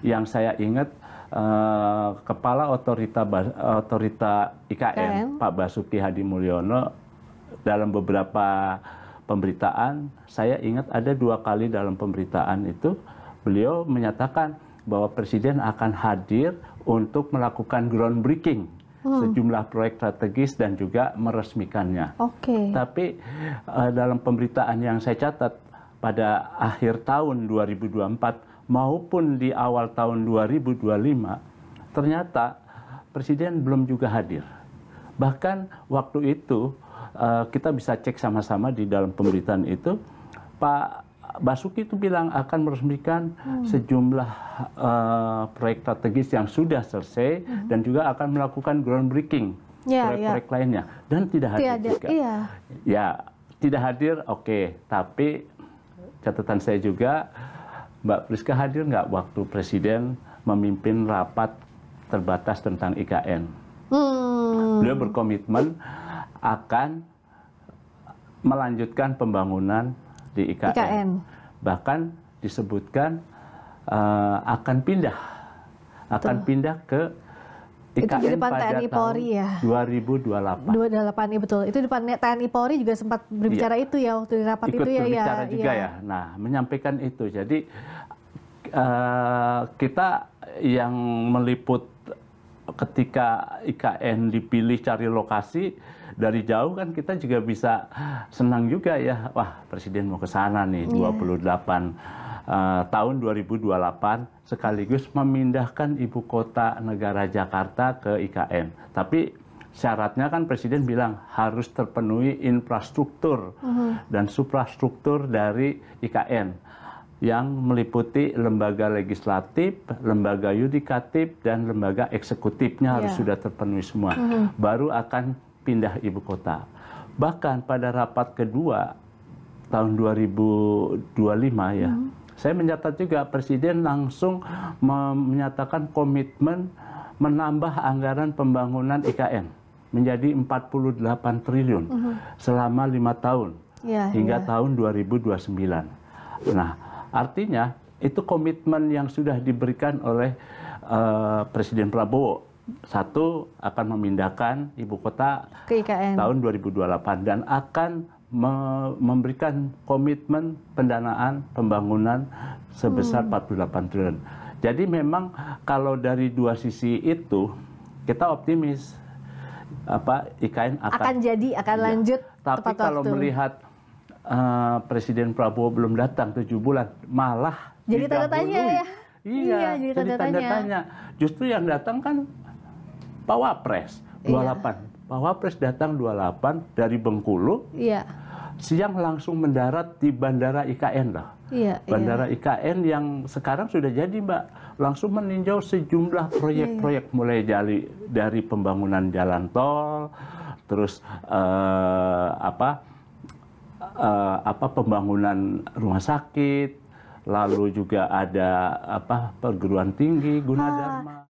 Yang saya ingat Kepala Otorita IKN, Pak Basuki Hadi Mulyono, dalam beberapa pemberitaan, saya ingat ada 2 kali dalam pemberitaan itu, beliau menyatakan bahwa Presiden akan hadir untuk melakukan groundbreaking sejumlah proyek strategis dan juga meresmikannya. Tapi dalam pemberitaan yang saya catat pada akhir tahun 2024 maupun di awal tahun 2025, ternyata Presiden belum juga hadir. Bahkan waktu itu kita bisa cek sama-sama di dalam pemberitaan itu, Pak Basuki itu bilang akan meresmikan sejumlah proyek strategis yang sudah selesai dan juga akan melakukan groundbreaking proyek-proyek lainnya, dan tidak hadir juga. Ya, tidak hadir, oke. Tapi catatan saya juga, Mbak Priska hadir nggak waktu Presiden memimpin rapat terbatas tentang IKN? Beliau berkomitmen akan melanjutkan pembangunan di IKN. Bahkan disebutkan akan pindah ke IKN itu di depan pada TNI Polri ya. 2028. 28, iya betul. Itu di depan TNI Polri juga sempat berbicara itu ya waktu di rapat ikut itu ya. Berbicara juga ya. Nah, menyampaikan itu. Jadi kita yang meliput ketika IKN dipilih cari lokasi dari jauh kan kita juga bisa senang juga ya. Wah, Presiden mau ke sana nih 28 tahun 2028 sekaligus memindahkan ibu kota negara Jakarta ke IKN. Tapi syaratnya kan Presiden bilang harus terpenuhi infrastruktur dan suprastruktur dari IKN yang meliputi lembaga legislatif, lembaga yudikatif, dan lembaga eksekutifnya harus sudah terpenuhi semua. Baru akan pindah ibu kota. Bahkan pada rapat kedua tahun 2025 ya, saya mencatat juga Presiden langsung menyatakan komitmen menambah anggaran pembangunan IKN menjadi 48 triliun selama 5 tahun hingga tahun 2029. Nah, artinya itu komitmen yang sudah diberikan oleh Presiden Prabowo. Satu, akan memindahkan ibu kota ke IKN tahun 2028 dan akan memberikan komitmen pendanaan pembangunan sebesar 48 triliun. Jadi memang kalau dari 2 sisi itu kita optimis IKN akan lanjut. Tapi kalau melihat Presiden Prabowo belum datang 7 bulan, malah jadi tanda tanya ya. Iya, jadi tanda tanya. Justru yang datang kan Pak Wapres 28. Pak Wapres datang 28 dari Bengkulu. Siang langsung mendarat di Bandara IKN loh. Bandara IKN yang sekarang sudah jadi, Mbak. Langsung meninjau sejumlah proyek-proyek mulai dari pembangunan jalan tol, terus pembangunan rumah sakit, lalu juga ada perguruan tinggi Gunadarma.